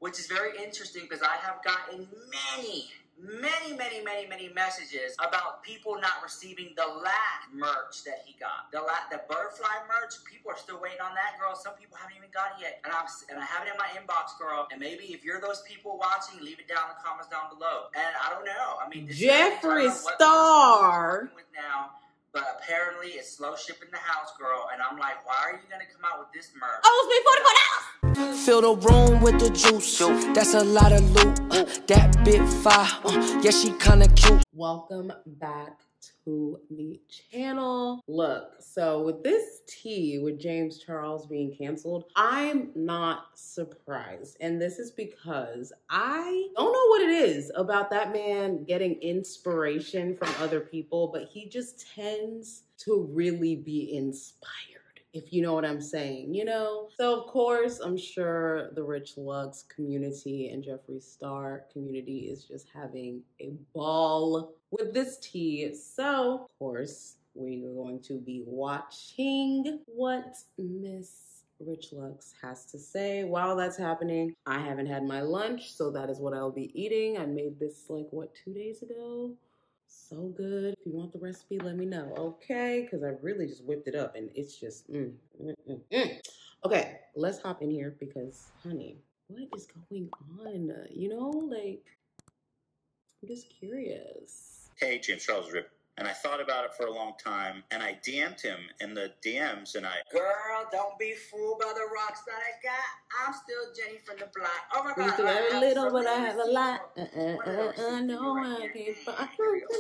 which is very interesting because I have gotten many messages about people not receiving the last merch that he got. The butterfly merch, people are still waiting on that, girl. Some people haven't even got it yet. And I have it in my inbox, girl. And maybe if you're those people watching, leave it down in the comments down below. And I don't know. I mean, this Jeffree Star. With now, but apparently it's slow shipping the house, girl. And I'm like, why are you gonna come out with this merch? Oh, it's been $44. Fill the room with the juice. That's a lot of loot. That bit fire. Yeah, she kinda cute. Welcome back to the channel. Look, so with this tea with James Charles being canceled, I'm not surprised. And this is because I don't know what it is about that man getting inspiration from other people, but he just tends to really be inspired, if you know what I'm saying, you know? So of course, I'm sure the Richlux community and Jeffree Star community is just having a ball with this tea. So of course, we are going to be watching what Miss Richlux has to say. While that's happening, I haven't had my lunch, so that is what I'll be eating. I made this like, what, 2 days ago? So good. If you want the recipe, let me know, okay? Because I really just whipped it up and it's just, Okay, let's hop in here because, honey, what is going on? You know, like, I'm just curious. Hey, James Charles Rip. And I thought about it for a long time, and I DM'd him in the DMs, and I... Girl, don't be fooled by the rocks that I got. I'm still Jenny from the block. Oh my God. I have a little, but I have a lot. No, I can't find.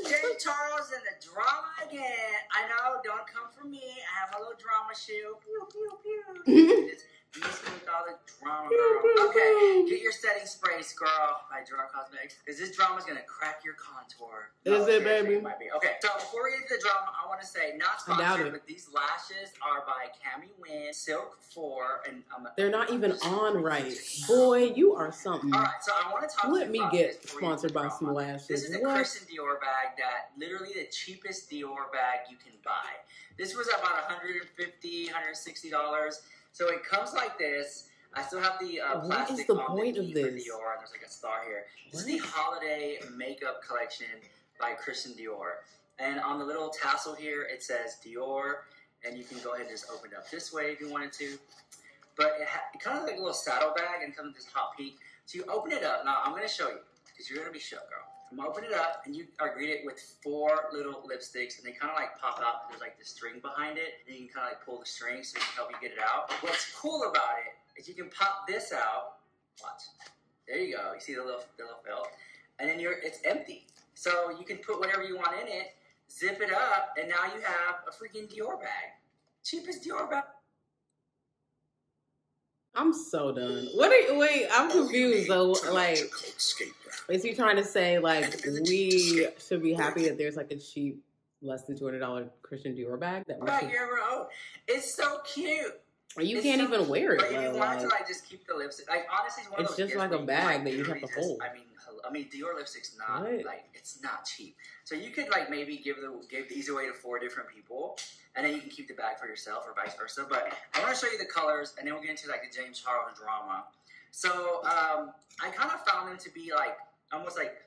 James Charles and the drama again. I know, don't come for me. I have a little drama shield. Pew, pew, pew. With all the drama, girl. Okay, get your setting sprays, girl, by Draw Cosmetics, because this drama is gonna crack your contour. Is it, baby? It might be. Okay, so before we get into the drama, I want to say, not sponsored, but these lashes are by Cami Wynn, Silk 4, and they're not even on right. Boy, you are something. All right, so I want to talk. Let me get sponsored by some lashes. This is a Christian Dior bag that literally the cheapest Dior bag you can buy. This was about $150, $160. So it comes like this. I still have the plastic. What is the point of this? Dior. There's like a star here. This is the holiday makeup collection by Christian Dior. And on the little tassel here, it says Dior. And you can go ahead and just open it up this way if you wanted to. But it kind of like a little saddle bag and comes with this hot peak. So you open it up. Now I'm going to show you because you're going to be shook, girl. I'm going to open it up, and you are greeted with 4 little lipsticks, and they kind of like pop out. There's like this string behind it, and you can kind of like pull the string so it can help you get it out. What's cool about it is you can pop this out. Watch. There you go. You see the little felt, and then it's empty. So you can put whatever you want in it, zip it up, and now you have a freaking Dior bag. Cheapest Dior bag. I'm so done. Wait, I'm confused though. Like, is he trying to say like we should be happy that there's like a cheap, less than $200 Christian Dior bag that we should... you ever own? It's so cute. You can't even wear it. But if you wanted to like just keep the lipstick, like honestly, it's one of those. It's just like a bag that you have to hold. I mean, Dior lipstick's not like it's not cheap. So you could like maybe give these away to 4 different people, and then you can keep the bag for yourself or vice versa. But I want to show you the colors, and then we'll get into like the James Charles drama. So I kind of found them to be like almost like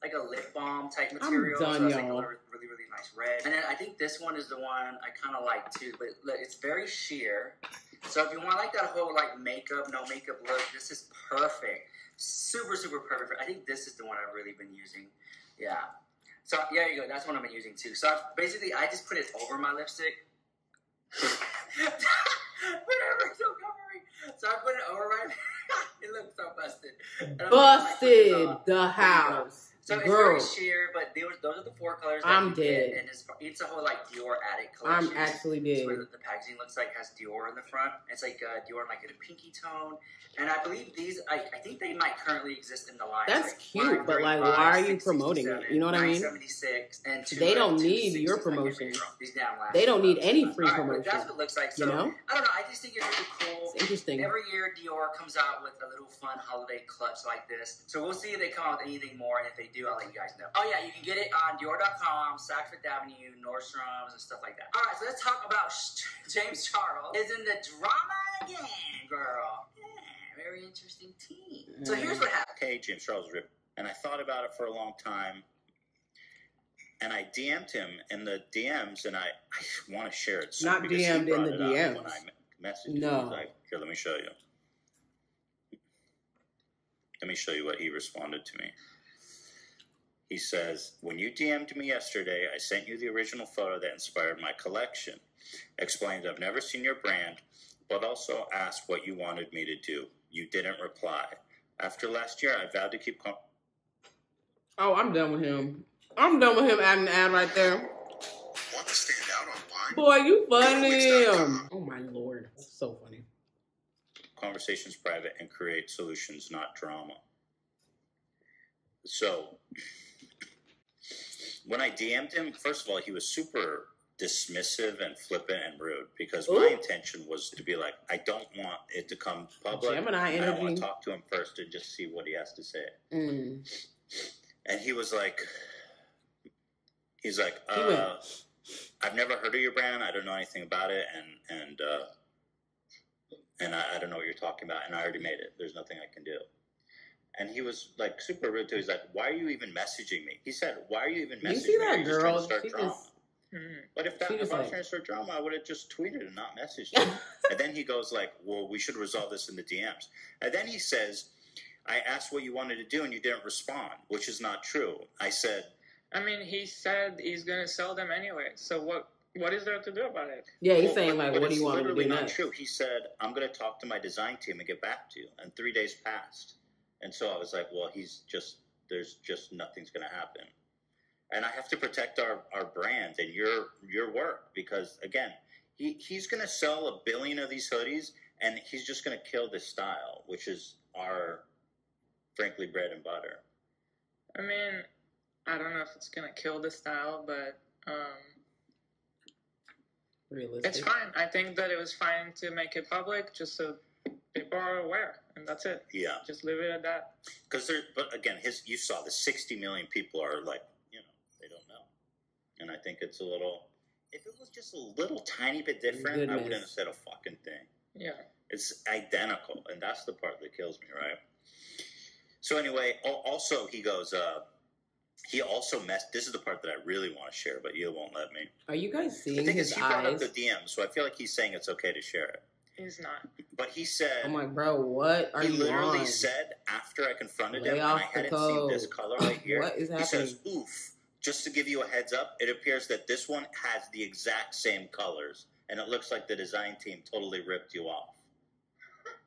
a lip balm type material. I'm done, so it's y'all. like a really nice red. And then I think this one is the one I kind of like too. But look, it's very sheer. So if you want like that whole like makeup, no makeup look, this is perfect. Super perfect. I think this is the one I've really been using. Yeah. So yeah, you go. That's what I've been using too. So basically, I just put it over my lipstick. Whatever, it's so covering. So I put it over my. It looks so busted. Busted the house. So it's very sheer, but those are the 4 colors that I'm dead. And it's a whole like Dior Addict collection. I'm actually dead. It's where the packaging looks like has Dior in the front. It's like Dior like in a pinky tone. And I believe these, I think they might currently exist in the line. That's like cute, but like, why are you promoting it? You know what I mean? 976 and they don't need your promotion. These damn lashes. They don't need any free promotion. That's what it looks like. So, you know? I don't know. I just think it's really cool. It's interesting. Every year, Dior comes out with a little fun holiday clutch like this. So we'll see if they come out with anything more. And if they do, I'll let you guys know. Oh, yeah. You can get it on Dior.com, Saks Fifth Avenue, Nordstrom's, and stuff like that. All right. So let's talk about James Charles. Is in the drama again, girl. Very interesting team. So here's what happened. Okay, James Charles ripped. And I thought about it for a long time. And I DM'd him in the DMs, and I want to share it. Not DM'd in the DMs. When I messaged no. him, he's like, here, let me show you. Let me show you what he responded to me. He says, when you DM'd me yesterday, I sent you the original photo that inspired my collection. Explained I've never seen your brand, but also asked what you wanted me to do. You didn't reply. After last year, I vowed to keep... Oh, I'm done with him. I'm done with him adding an ad right there. Want to stand out online? Boy, you funny. Oh, my Lord. That's so funny. Conversations private and create solutions, not drama. So, when I DM'd him, first of all, he was super dismissive and flippant and rude because my intention was to be like, I don't want it to come public. Gemini energy. I want to talk to him first and just see what he has to say. And he was like, I've never heard of your brand. I don't know anything about it, and I don't know what you're talking about, and I already made it. There's nothing I can do. And he was like super rude too. He's like, why are you even messaging me? He said, why are you even messaging me? You see that You're girl? just trying to start drama. But if I was trying to start drama, I would have just tweeted and not messaged him. And then he goes like, well, we should resolve this in the DMs. And then he says, I asked what you wanted to do and you didn't respond, which is not true. I said... I mean, he said he's going to sell them anyway. So what is there to do about it? Yeah, he's saying like, what do you want me to do literally next? not true. He said, I'm going to talk to my design team and get back to you. And 3 days passed. And so I was like, well, there's just nothing's going to happen. And I have to protect our brand and your work because, again, he's going to sell 1 billion of these hoodies and he's just going to kill this style, which is our, frankly, bread and butter. I mean, I don't know if it's going to kill the style, but Realistic. It's fine. I think that it was fine to make it public just so people are aware, and that's it. Yeah. Just leave it at that. But again, you saw the 60 million people are like, they don't know. And I think it's a little, if it was just a little tiny bit different, I wouldn't have said a fucking thing. Yeah. It's identical, and that's the part that kills me, right? So anyway, also he goes, he also this is the part that I really want to share, but you won't let me. Are you guys seeing the thing his is, he brought up eyes? the DM, so I feel like he's saying it's okay to share it. He's not. But he said... I'm like, bro, what are you on? He literally said, after I confronted him, and I hadn't seen this color right here, What is happening? He says, oof, just to give you a heads up, it appears that this one has the exact same colors, and it looks like the design team totally ripped you off.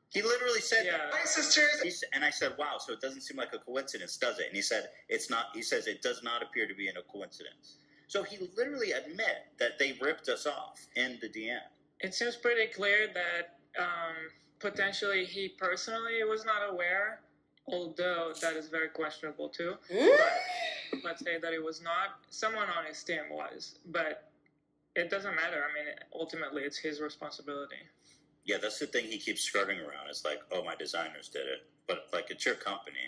He literally said that. My sisters. And I said, wow, so it doesn't seem like a coincidence, does it? And he said, it's not. He says, it does not appear to be a coincidence. So he literally admit that they ripped us off in the DM. It seems pretty clear that potentially he personally was not aware, although that is very questionable too. But let's say that it was not. Someone on his team was. But it doesn't matter. I mean, ultimately, it's his responsibility. Yeah, that's the thing he keeps skirting around. It's like, oh, my designers did it. But, like, it's your company.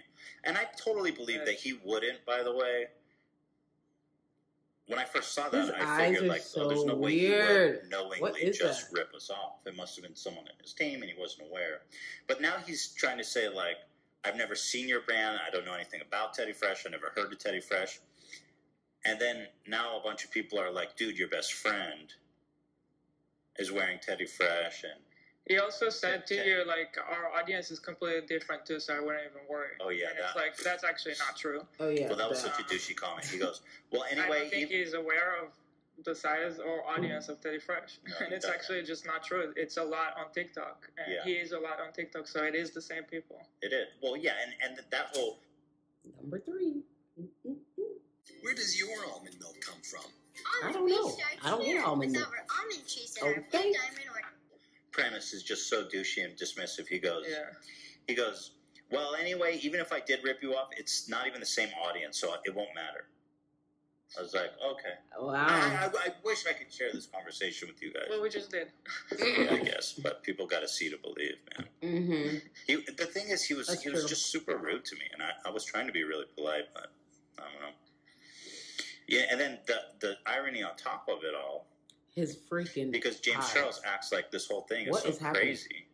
And I totally believe that he wouldn't, by the way. When I first saw that, I figured, like, so oh, there's no way he would knowingly just rip us off. It must have been someone in his team, and he wasn't aware. But now he's trying to say, like, I've never seen your brand. I don't know anything about Teddy Fresh. I never heard of Teddy Fresh. And then now a bunch of people are like, dude, your best friend is wearing Teddy Fresh, and he also said to you, like, our audience is completely different too, so I wouldn't even worry. Oh, yeah. And it's like, that's actually not true. Oh, yeah. Well, that was such a douchey comment. He goes, well, anyway... I don't think he's aware of the size or audience of Teddy Fresh. No, and it's actually just not true. It's a lot on TikTok. And he is a lot on TikTok, so it is the same people. It is. Well, yeah, and that whole... Number 3. Where does your almond milk come from? I don't know. I don't get almond milk. Okay. Premise is just so douchey and dismissive. He goes, well, anyway, even if I did rip you off, it's not even the same audience, so it won't matter. I was like, okay. Wow. I wish I could share this conversation with you guys. Well, we just did. Yeah, I guess, but people got to see to believe, man. Mm-hmm. The thing is, he was just super rude to me, and I was trying to be really polite, but I don't know. Yeah, and then the irony on top of it all, his freaking because James eyes. Charles acts like this whole thing is so crazy.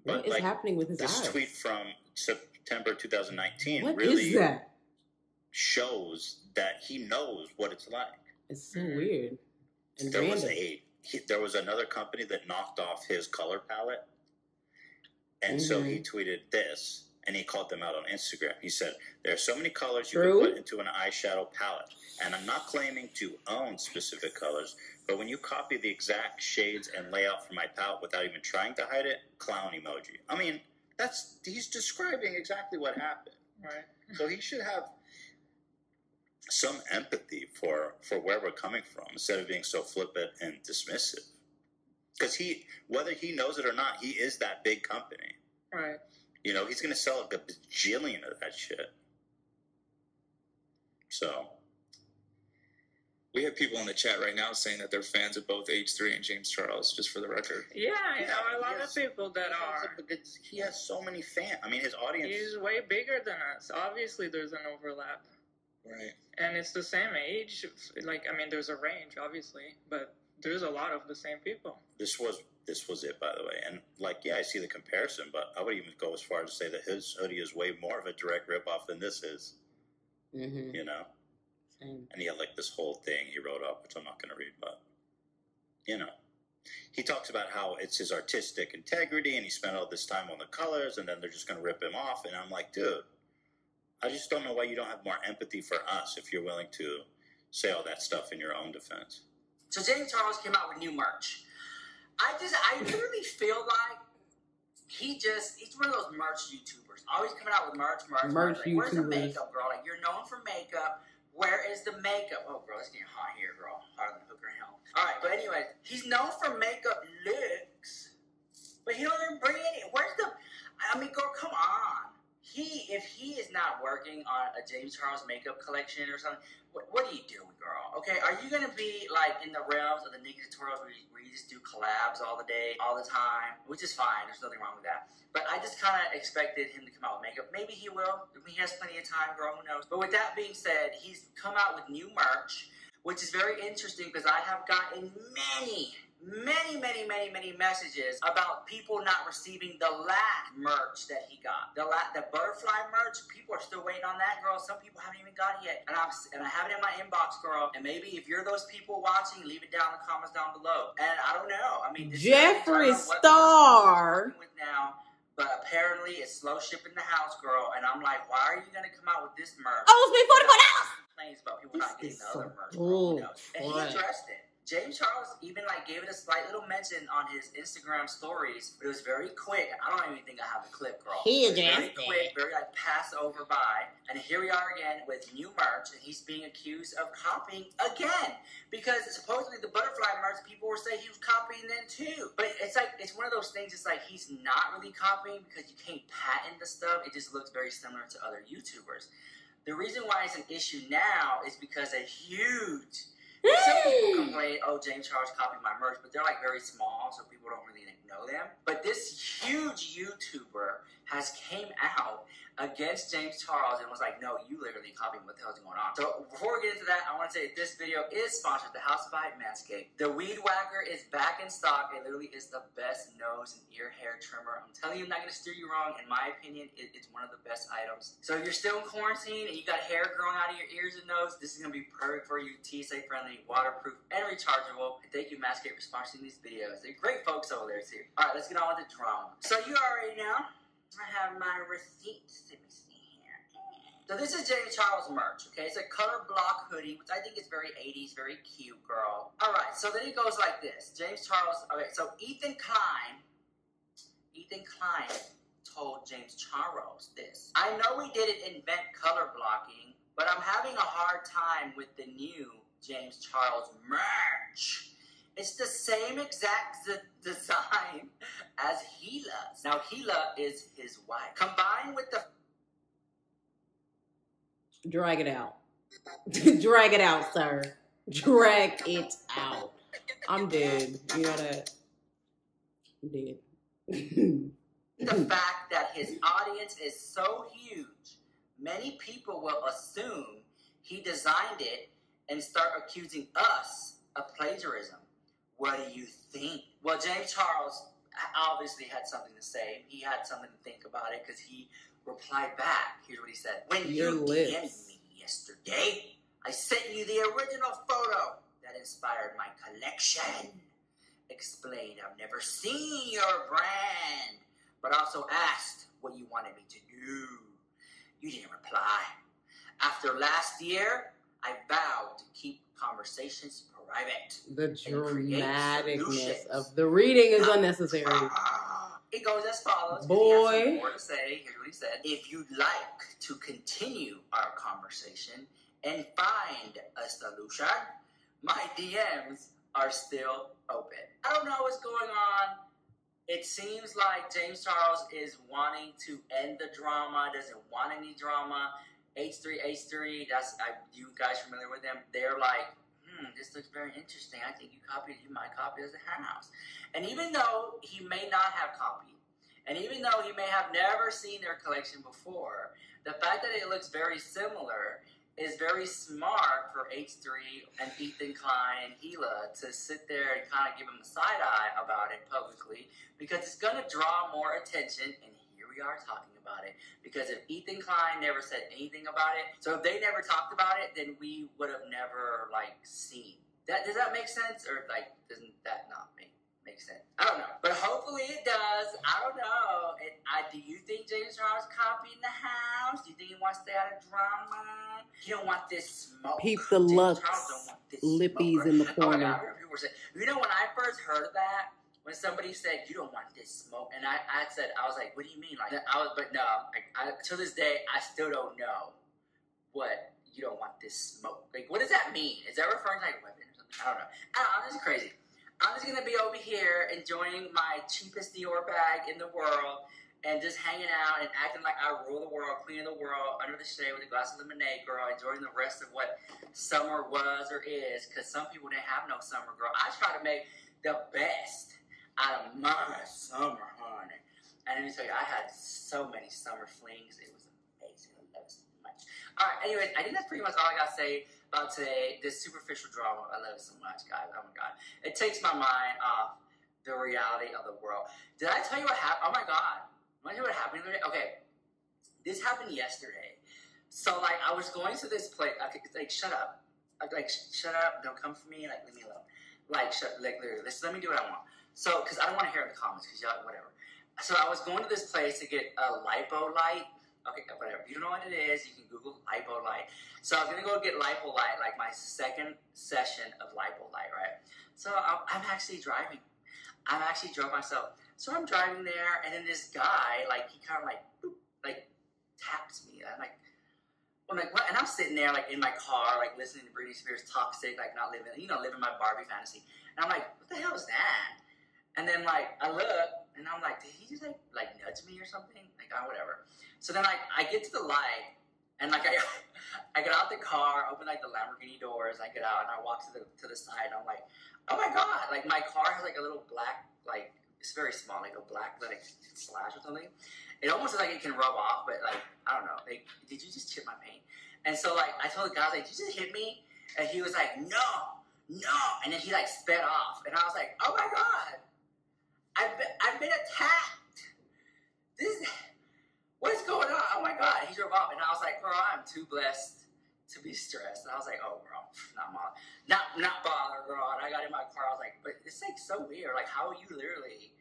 What is happening with his eyes? This tweet from September 2019 What really is that? shows that he knows what it's like. It's so weird. And There was random. there was another company that knocked off his color palette, and so he tweeted this, and he called them out on Instagram. He said, "There are so many colors you can put into an eyeshadow palette, and I'm not claiming to own specific colors, but when you copy the exact shades and layout from my palette without even trying to hide it, clown emoji." I mean, he's describing exactly what happened. Right. So he should have some empathy for where we're coming from instead of being so flippant and dismissive. Because whether he knows it or not, he is that big company. Right. You know, he's going to sell like a bajillion of that shit. So. We have people in the chat right now saying that they're fans of both H3 and James Charles, just for the record. Yeah, I know a lot of people that are. He has so many fans. I mean, his audience... He's way bigger than us. Obviously, there's an overlap. Right. And it's the same age. Like, I mean, there's a range, obviously, but there's a lot of the same people. This was it, by the way. And, like, yeah, I see the comparison, but I would even go as far as to say that his hoodie is way more of a direct ripoff than this is. Mm-hmm. You know? Same. And he had, like, this whole thing he wrote up, which I'm not going to read, but, you know. He talks about how it's his artistic integrity, and he spent all this time on the colors, and then they're just going to rip him off. And I'm like, dude, I just don't know why you don't have more empathy for us if you're willing to say all that stuff in your own defense. So James Charles came out with new merch. I literally feel like he's one of those merch YouTubers. Always coming out with merch. Merch Like, where's the YouTubers. makeup, girl? Like, you're known for makeup. Where is the makeup? Oh, girl, it's getting hot here, girl. Hotter than hooker hell. All right, but anyway, he's known for makeup looks, but he don't even bring any. Where's the? I mean, girl, come on. If he is not working on a James Charles makeup collection or something, what are you doing, girl? Okay, are you gonna be like in the realms of the Nikki tutorials where you just do collabs all the day, all the time, which is fine. There's nothing wrong with that. But I just kind of expected him to come out with makeup. Maybe he will. He has plenty of time, girl. Who knows? But with that being said, he's come out with new merch, which is very interesting because I have gotten many messages about people not receiving the last merch that he got. The butterfly merch, people are still waiting on that, girl. Some people haven't even got it yet. And I have it in my inbox, girl. And maybe if you're those people watching, leave it down in the comments down below. And I don't know. I mean, this Jeffree is Star with now, but apparently it's slow shipping the house, girl. And I'm like, why are you gonna come out with this merch? Oh, it's been $44. Complains about people not getting the other merch. Ooh, And he addressed it. James Charles even gave it a slight little mention on his Instagram stories, but it was very quick. I don't even think I have the clip, girl. He very quick, very pass over by. And here we are again with new merch, and he's being accused of copying again because supposedly the butterfly merch, people were saying he was copying then too. But it's one of those things. It's like he's not really copying because you can't patent the stuff. It just looks very similar to other YouTubers. The reason why it's an issue now is because a huge. Some people complain, oh, James Charles copied my merch, but they're very small, so people don't really know them. But this huge YouTuber has came out against James Charles and was like, no, you literally copied what the hell's going on. So before we get into that, I want to say that this video is sponsored by House by Manscaped. The Weed Whacker is back in stock. It literally is the best nose and ear hair trimmer. I'm telling you, I'm not going to steer you wrong. In my opinion, it's one of the best items. So if you're still in quarantine and you got hair growing out of your ears and nose, this is going to be perfect for you. TSA friendly, waterproof, and rechargeable. And thank you, Manscaped, for sponsoring these videos. They're great folks over there, too. All right, let's get on with the drama. So you already know, I have my receipts. Let me see here. So this is James Charles merch, okay? It's a color block hoodie, which I think is very 80s, very cute, girl. All right, so then it goes like this. James Charles, okay, so Ethan Klein told James Charles this. I know we didn't invent color blocking, but I'm having a hard time with the new James Charles merch. It's the same exact design as Gila's. Now, Gila is his wife. Combined with the... Drag it out. Drag it out, sir. Drag it out. I'm dead. You know that? I'm dead. The fact that his audience is so huge, many people will assume he designed it and start accusing us of plagiarism. What do you think? Well, James Charles obviously had something to say. He had something to think about it because he replied back. Here's what he said. When Your you lips. DM'd me yesterday, I sent you the original photo that inspired my collection. Explained I've never seen your brand, but also asked what you wanted me to do. You didn't reply. After last year, I vowed to keep conversations private. The create dramaticness solutions. of the reading is unnecessary. It goes as follows. Boy. He has some more to say. Here's what he said. If you'd like to continue our conversation and find a solution, my DMs are still open. I don't know what's going on. It seems like James Charles is wanting to end the drama, doesn't want any drama. H3H3, you guys familiar with them? They're like, this looks very interesting. I think you might copy as a house. And even though he may not have copied, and even though he may have never seen their collection before, the fact that it looks very similar is very smart for H3 and Ethan Klein and Gila to sit there and kind of give him a side eye about it publicly, because it's going to draw more attention, and here we are talking about it. Because if Ethan Klein never said anything about it, so if they never talked about it, then we would have never, seen. Does that make sense? Or, doesn't that not make sense? I don't know. But hopefully it does. I don't know. Do you think James Charles copying the house? Do you think he wants to stay out of drama? He don't want this smoke. Peep the James Lux Charles don't want this lippies smoke. in the Oh my corner. God, I remember people were saying, when I first heard that, when somebody said, you don't want this smoke, and I was like, what do you mean? To this day, I still don't know what you don't want this smoke. What does that mean? Is that referring to weapons or something? I don't know. This is crazy. I'm just going to be over here enjoying my cheapest Dior bag in the world and just hanging out and acting like I rule the world, cleaning the world, under the shade with a glass of lemonade, girl, enjoying the rest of what summer was or is, because some people didn't have no summer, girl. I try to make the best out of my summer, honey. And let me tell you, I had so many summer flings. It was amazing. I love it so much. All right, anyways, I think that's pretty much all I got to say about today. This superficial drama, I love it so much, guys. Oh, my God. It takes my mind off the reality of the world. Did I tell you what happened? Oh, my God. Want to hear what happened the other day? Okay. This happened yesterday. So, I was going to this place. Okay, shut up. Shut up. Don't come for me. Leave me alone. Literally, let me do what I want. So, because I don't want to hear it in the comments, because y'all, whatever. So, I was going to this place to get a lipo light. Okay, whatever. If you don't know what it is, you can Google lipo light. So, I'm going to go get lipo light, my second session of lipo light, right? So, I'm actually driving. I actually drove myself. So, I'm driving there, and then this guy, he kind of boop, taps me. I'm like, what? And I'm sitting there, in my car, listening to Britney Spears' Toxic, not living, living my Barbie fantasy. And I'm like, what the hell is that? And then, I look, and I'm like, did he just, nudge me or something? Whatever. So then, I get to the light, and, I get out the car, open, the Lamborghini doors, I get out, and I walk to the side, and I'm like, oh, my God. My car has, a little black, it's very small, a black, slash or something. It almost looks like it can rub off, but, I don't know. Did you just chip my paint? And so, I told the guy, did you just hit me? And he was like, no. And then he, sped off. And I was like, oh, my God. I've been attacked. What is going on? Oh, my God. He drove off. And I was like, girl, I'm too blessed to be stressed. And I was like, oh, girl, not bother, girl. And I got in my car. I was like, but it's, so weird. How you literally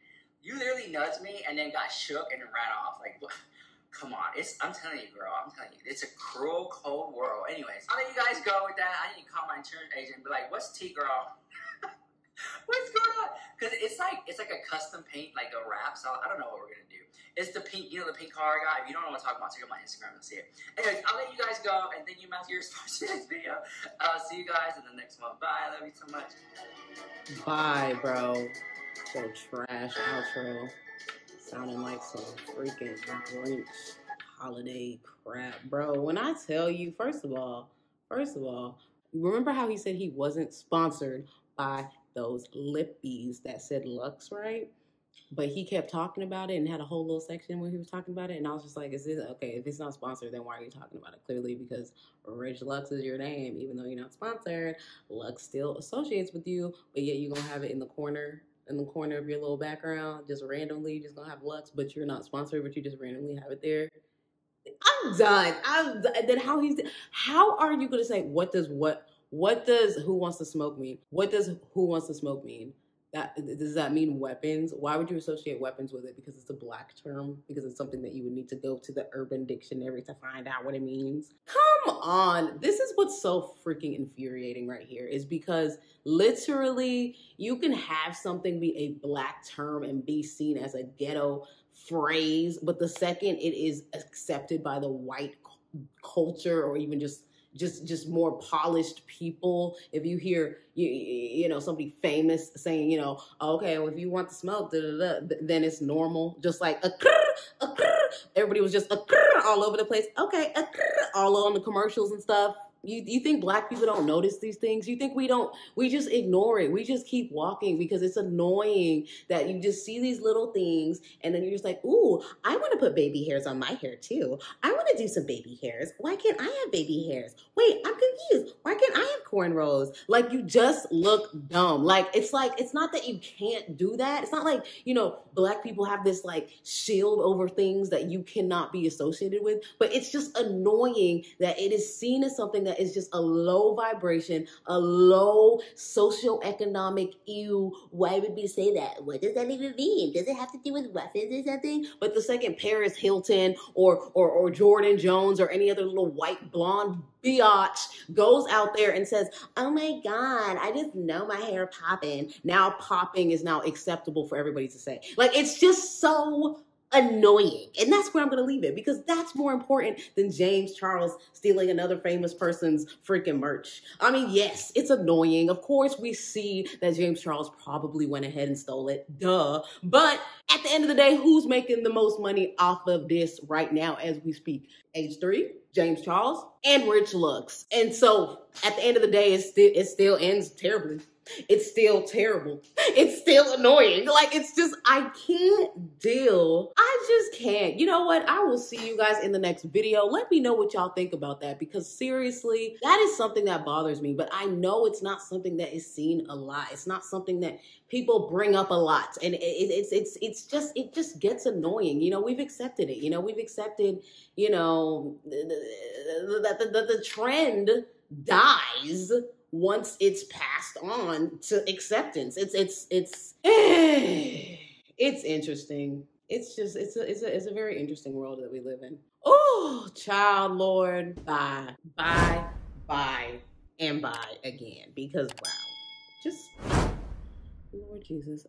nudged me and then got shook and ran off. What? Come on. I'm telling you, girl. I'm telling you. It's a cruel, cold world. Anyways, I'll let you guys go with that. I need to call my insurance agent and be like, what's tea, girl? What's going on? Because it's like a custom paint, a wrap. So I don't know what we're going to do. It's the pink, the pink car guy. If you don't know what I'm talking about, check out my Instagram and see it. Anyways, I'll let you guys go. And thank you, Matthew, for watching this video. I'll see you guys in the next one. Bye. I love you so much. Bye, bro. So trash outro. Sounding like some freaking Grinch holiday crap. Bro, when I tell you, first of all, remember how he said he wasn't sponsored by those lippies that said Lux, right? But he kept talking about it and had a whole little section where he was talking about it. And I was just like, okay, if it's not sponsored, then why are you talking about it? Clearly because Richlux is your name. Even though you're not sponsored, Lux still associates with you. But yet you're going to have it in the corner of your little background. Just randomly, you're just going to have Lux. But you're not sponsored, but you just randomly have it there. I'm done. And then how are you going to say, what does who wants to smoke mean? What does who wants to smoke mean? Does that mean weapons? Why would you associate weapons with it? Because it's a black term? Because it's something that you would need to go to the Urban Dictionary to find out what it means? Come on. This is what's so freaking infuriating right here, is because literally you can have something be a black term and be seen as a ghetto phrase, but the second it is accepted by the white culture, or even just more polished people, if you hear you know somebody famous saying, you know, okay, well, if you want to smoke, then it's normal. Just like a everybody was just all over the place. Okay, all on the commercials and stuff. You think black people don't notice these things? You think we just ignore it? We just keep walking because it's annoying that you just see these little things and then you're just like, ooh, I want to put baby hairs on my hair too. I want to do some baby hairs. Why can't I have baby hairs? Wait, I'm confused. Why can't I have cornrows? Like, you just look dumb. Like, it's not that you can't do that. It's not like, you know, black people have this like shield over things that you cannot be associated with, but it's just annoying that it is seen as something that is just a low vibration, a low socioeconomic, ew, why would we say that? What does that even mean? Does it have to do with weapons or something? But the second Paris Hilton or Jordan Jones or any other little white blonde biatch goes out there and says, oh my God, I just know my hair popping. Now popping is now acceptable for everybody to say. Like, it's just so annoying. And that's where I'm going to leave it, because that's more important than James Charles stealing another famous person's freaking merch. I mean, yes, it's annoying. Of course, we see that James Charles probably went ahead and stole it. Duh. But at the end of the day, who's making the most money off of this right now as we speak? H3, James Charles, and Richlux. And so at the end of the day, it still ends terribly. It's still terrible. It's still annoying. Like, it's just, I can't deal. I just can't. You know what? I will see you guys in the next video. Let me know what y'all think about that, because seriously, that is something that bothers me. But I know it's not something that is seen a lot. It's not something that people bring up a lot. And it just gets annoying. You know, we've accepted it. You know, we've accepted, you know, the trend dies once it's passed on to acceptance. It's interesting. It's a very interesting world that we live in. Oh, child, Lord, bye, and bye again. Because wow, just Lord Jesus,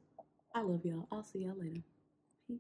I love y'all. I'll see y'all later. Peace.